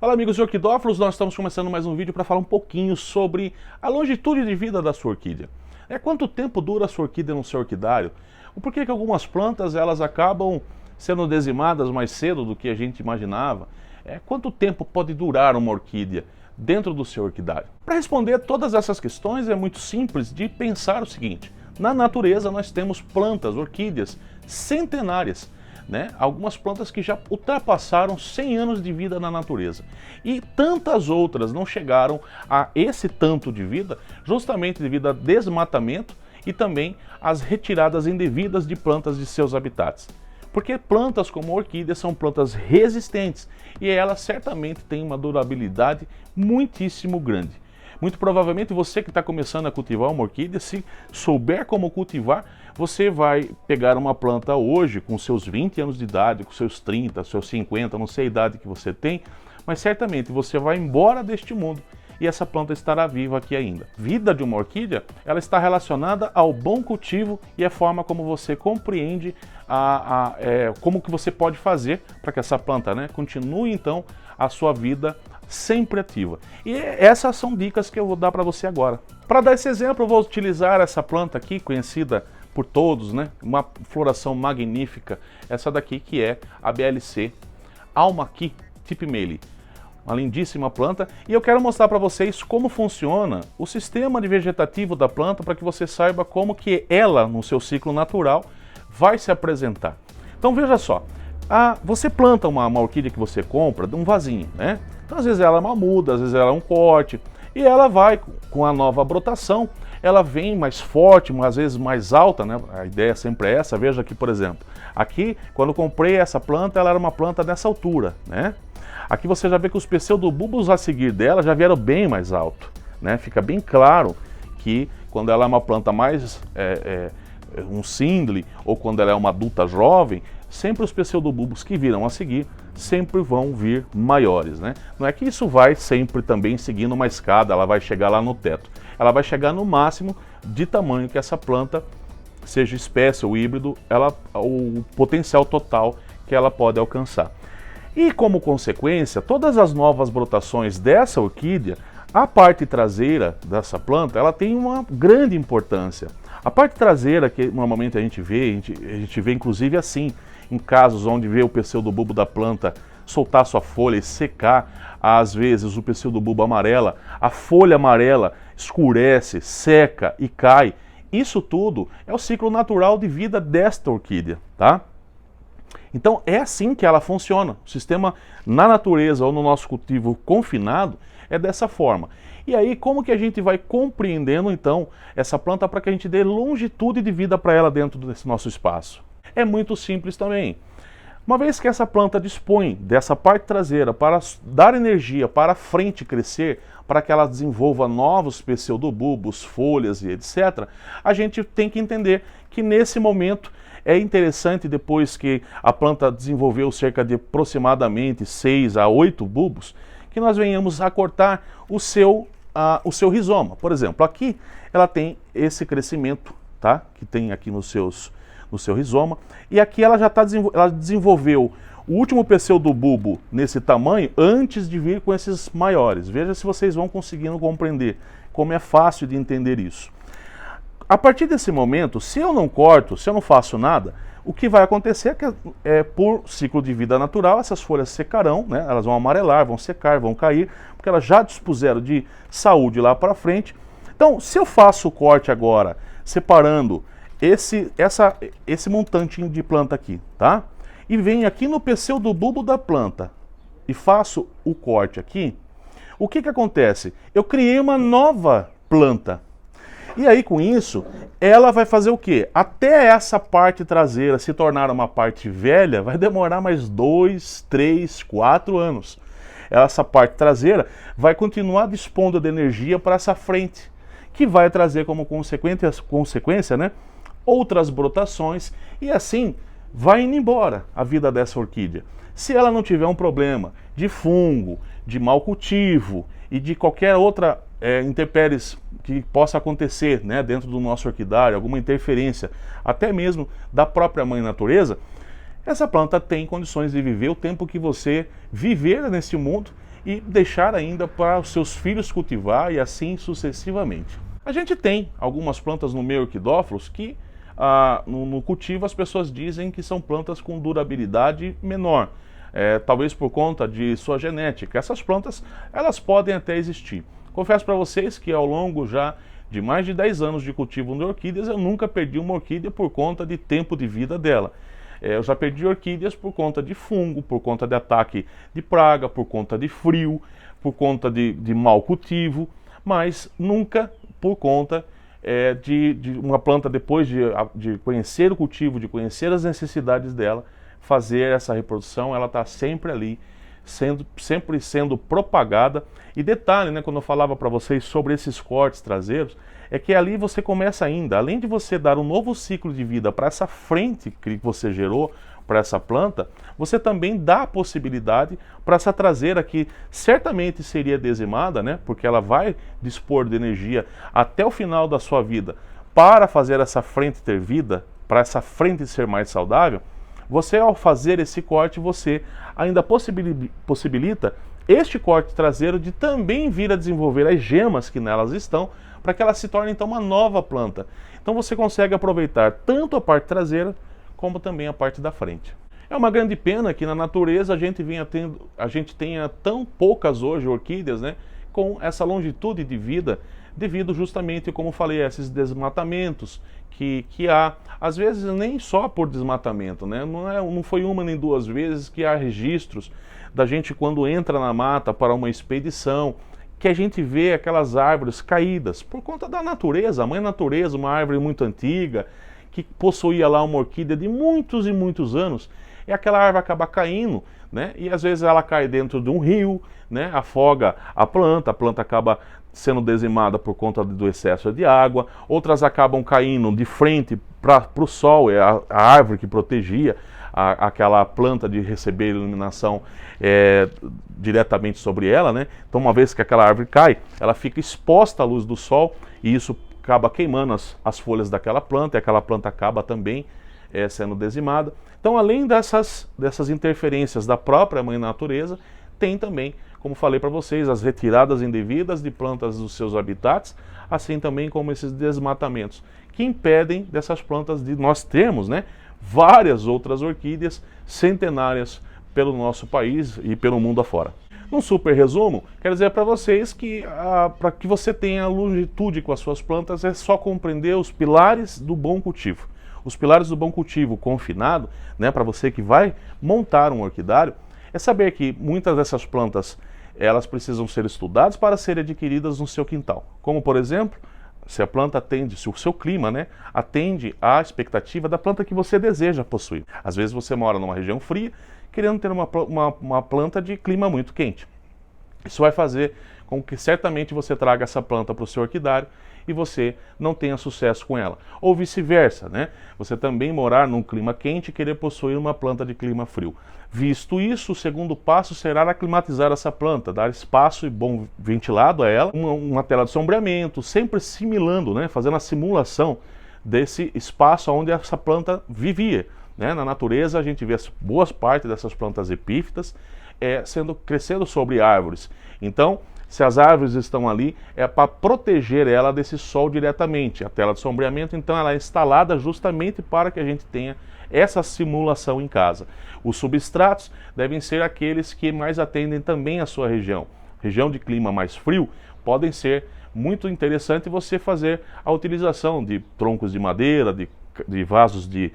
Fala amigos de orquidófilos, nós estamos começando mais um vídeo para falar um pouquinho sobre a longitude de vida da sua orquídea. Quanto tempo dura a sua orquídea no seu orquidário? O porquê que algumas plantas elas acabam sendo dizimadas mais cedo do que a gente imaginava? Quanto tempo pode durar uma orquídea dentro do seu orquidário? Para responder todas essas questões é muito simples de pensar o seguinte: na natureza nós temos plantas, orquídeas centenárias. Algumas plantas que já ultrapassaram 100 anos de vida na natureza. E tantas outras não chegaram a esse tanto de vida, justamente devido a desmatamento e também às retiradas indevidas de plantas de seus habitats. Porque plantas como a orquídea são plantas resistentes e elas certamente têm uma durabilidade muitíssimo grande. Muito provavelmente você que está começando a cultivar uma orquídea, se souber como cultivar, você vai pegar uma planta hoje com seus 20 anos de idade, com seus 30, seus 50, não sei a idade que você tem, mas certamente você vai embora deste mundo e essa planta estará viva aqui ainda. Vida de uma orquídea, ela está relacionada ao bom cultivo e a forma como você compreende como que você pode fazer para que essa planta continue então a sua vida sempre ativa. E essas são dicas que eu vou dar para você agora. Para dar esse exemplo, eu vou utilizar essa planta aqui, conhecida por todos, uma floração magnífica, essa daqui que é a BLC Almaqui Tipimeli. Uma lindíssima planta, e eu quero mostrar para vocês como funciona o sistema de vegetativo da planta para que você saiba como que ela, no seu ciclo natural, vai se apresentar. Então veja só, você planta uma orquídea que você compra de um vasinho, Então às vezes ela é uma muda, às vezes ela é um corte, e ela vai com a nova brotação, ela vem mais forte, às vezes mais alta, A ideia sempre é essa. Veja aqui, por exemplo, aqui quando eu comprei essa planta, ela era uma planta dessa altura, Aqui você já vê que os pseudobulbos a seguir dela já vieram bem mais alto, Fica bem claro que quando ela é uma planta mais um síndile ou quando ela é uma adulta jovem, sempre os pseudobulbos que virão a seguir sempre vão vir maiores, Não é que isso vai sempre também seguindo uma escada, ela vai chegar lá no teto. Ela vai chegar no máximo de tamanho que essa planta, seja espécie ou híbrido, o potencial total que ela pode alcançar. E como consequência, todas as novas brotações dessa orquídea, a parte traseira dessa planta, ela tem uma grande importância. A parte traseira, que normalmente a gente vê inclusive assim, em casos onde vê o pseudobulbo da planta soltar sua folha e secar, às vezes o pseudobulbo amarela, a folha amarela escurece, seca e cai. Isso tudo é o ciclo natural de vida desta orquídea, Então é assim que ela funciona. O sistema na natureza ou no nosso cultivo confinado é dessa forma. E aí como que a gente vai compreendendo então essa planta para que a gente dê longitude de vida para ela dentro desse nosso espaço? É muito simples também. Uma vez que essa planta dispõe dessa parte traseira para dar energia para a frente crescer, para que ela desenvolva novos pseudobulbos, folhas e etc., a gente tem que entender que nesse momento é interessante, depois que a planta desenvolveu cerca de aproximadamente 6 a 8 bulbos, que nós venhamos a cortar o seu rizoma. Por exemplo, aqui ela tem esse crescimento, que tem aqui no seu rizoma, e aqui ela já ela desenvolveu o último pseudobulbo nesse tamanho antes de vir com esses maiores. Veja se vocês vão conseguindo compreender como é fácil de entender isso. A partir desse momento, se eu não corto, se eu não faço nada, o que vai acontecer é que, por ciclo de vida natural, essas folhas secarão, elas vão amarelar, vão secar, vão cair, porque elas já dispuseram de saúde lá para frente. Então, se eu faço o corte agora, separando esse montantinho de planta aqui, E venho aqui no pseudobulbo da planta e faço o corte aqui, o que acontece? Eu criei uma nova planta. E aí com isso, ela vai fazer o quê? Até essa parte traseira se tornar uma parte velha, vai demorar mais 2, 3, 4 anos. Essa parte traseira vai continuar dispondo de energia para essa frente, que vai trazer como consequência, outras brotações, e assim vai indo embora a vida dessa orquídea. Se ela não tiver um problema de fungo, de mau cultivo e de qualquer outra intempéries que possa acontecer dentro do nosso orquidário, alguma interferência até mesmo da própria mãe natureza, essa planta tem condições de viver o tempo que você viver nesse mundo e deixar ainda para os seus filhos cultivar e assim sucessivamente. A gente tem algumas plantas no meio orquidófilos que no cultivo as pessoas dizem que são plantas com durabilidade menor, talvez por conta de sua genética. Essas plantas, elas podem até existir. Confesso para vocês que ao longo já de mais de 10 anos de cultivo de orquídeas, eu nunca perdi uma orquídea por conta de tempo de vida dela. Eu já perdi orquídeas por conta de fungo, por conta de ataque de praga, por conta de frio, por conta de mau cultivo, mas nunca por conta de uma planta, depois de conhecer o cultivo, de conhecer as necessidades dela, fazer essa reprodução. Ela está sempre ali, sempre sendo propagada. E detalhe, né, quando eu falava para vocês sobre esses cortes traseiros, é que ali você começa ainda, além de você dar um novo ciclo de vida para essa frente que você gerou, para essa planta, você também dá a possibilidade para essa traseira que certamente seria dizimada, né, porque ela vai dispor de energia até o final da sua vida para fazer essa frente ter vida, para essa frente ser mais saudável. Você, ao fazer esse corte, você ainda possibilita este corte traseiro de também vir a desenvolver as gemas que nelas estão, para que ela se torne então uma nova planta. Então você consegue aproveitar tanto a parte traseira como também a parte da frente. É uma grande pena que na natureza a gente tenha tão poucas hoje orquídeas, né, com essa longitude de vida, devido justamente, como falei, a esses desmatamentos que há, às vezes nem só por desmatamento, né? Não foi uma nem duas vezes que há registros da gente quando entra na mata para uma expedição, que a gente vê aquelas árvores caídas por conta da natureza, a mãe natureza, uma árvore muito antiga, que possuía lá uma orquídea de muitos e muitos anos, e aquela árvore acaba caindo, né? E às vezes ela cai dentro de um rio, né? Afoga a planta acaba sendo dizimada por conta do excesso de água, outras acabam caindo de frente para o sol, é a árvore que protegia aquela planta de receber iluminação diretamente sobre ela, né? Então, uma vez que aquela árvore cai, ela fica exposta à luz do sol e isso acaba queimando as folhas daquela planta, e aquela planta acaba também sendo dizimada. Então, além dessas interferências da própria mãe natureza, tem também, como falei para vocês, as retiradas indevidas de plantas dos seus habitats, assim também como esses desmatamentos, que impedem dessas plantas de nós termos, né, várias outras orquídeas centenárias pelo nosso país e pelo mundo afora. Num super resumo, quero dizer para vocês que para que você tenha longitude com as suas plantas é só compreender os pilares do bom cultivo. Os pilares do bom cultivo confinado, né, para você que vai montar um orquidário, é saber que muitas dessas plantas elas precisam ser estudadas para serem adquiridas no seu quintal. Como, por exemplo, se a planta atende, se o seu clima, né, atende à expectativa da planta que você deseja possuir. Às vezes você mora numa região fria, querendo ter uma planta de clima muito quente. Isso vai fazer com que certamente você traga essa planta para o seu orquidário e você não tenha sucesso com ela. Ou vice-versa, né? Você também morar num clima quente e querer possuir uma planta de clima frio. Visto isso, o segundo passo será aclimatizar essa planta, dar espaço e bom ventilado a ela, uma tela de sombreamento, sempre simulando, né? Fazendo a simulação desse espaço onde essa planta vivia. Né? Na natureza a gente vê boas partes dessas plantas epífitas crescendo sobre árvores. Então, se as árvores estão ali, é para proteger ela desse sol diretamente. A tela de sombreamento, então, ela é instalada justamente para que a gente tenha essa simulação em casa. Os substratos devem ser aqueles que mais atendem também a sua região. Região de clima mais frio, podem ser muito interessante você fazer a utilização de troncos de madeira, de vasos de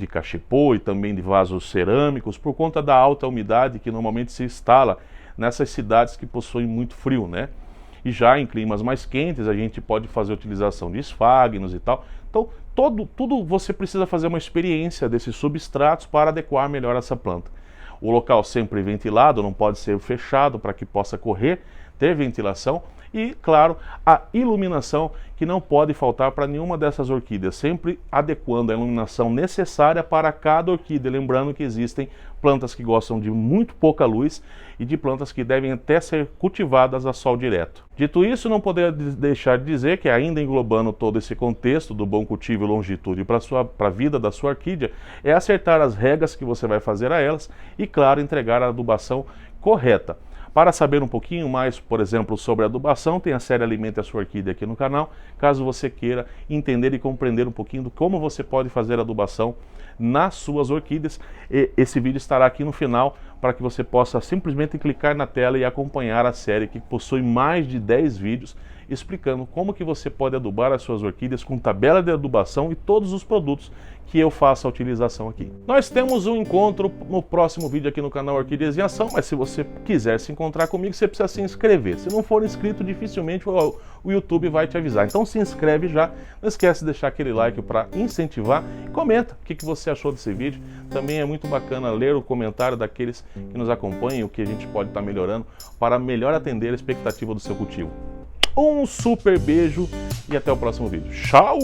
cachepô e também de vasos cerâmicos, por conta da alta umidade que normalmente se instala nessas cidades que possuem muito frio, né? E já em climas mais quentes a gente pode fazer a utilização de esfagnos e tal. Então tudo você precisa fazer uma experiência desses substratos para adequar melhor essa planta. O local sempre ventilado, não pode ser fechado para que possa ter ventilação. E, claro, a iluminação que não pode faltar para nenhuma dessas orquídeas, sempre adequando a iluminação necessária para cada orquídea. Lembrando que existem plantas que gostam de muito pouca luz e de plantas que devem até ser cultivadas a sol direto. Dito isso, não poderia deixar de dizer que, ainda englobando todo esse contexto do bom cultivo e longitude para a vida da sua orquídea, é acertar as regas que você vai fazer a elas e, claro, entregar a adubação correta. Para saber um pouquinho mais, por exemplo, sobre adubação, tem a série Alimente a Sua Orquídea aqui no canal, caso você queira entender e compreender um pouquinho do como você pode fazer adubação nas suas orquídeas. Esse vídeo estará aqui no final para que você possa simplesmente clicar na tela e acompanhar a série que possui mais de 10 vídeos explicando como que você pode adubar as suas orquídeas com tabela de adubação e todos os produtos que eu faço a utilização aqui. Nós temos um encontro no próximo vídeo aqui no canal Orquídeas em Ação, mas se você quiser se encontrar comigo, você precisa se inscrever. Se não for inscrito, dificilmente o YouTube vai te avisar. Então se inscreve já, não esquece de deixar aquele like para incentivar e comenta o que você achou desse vídeo. Também é muito bacana ler o comentário daqueles que nos acompanham, o que a gente pode estar melhorando para melhor atender a expectativa do seu cultivo. Um super beijo e até o próximo vídeo. Tchau!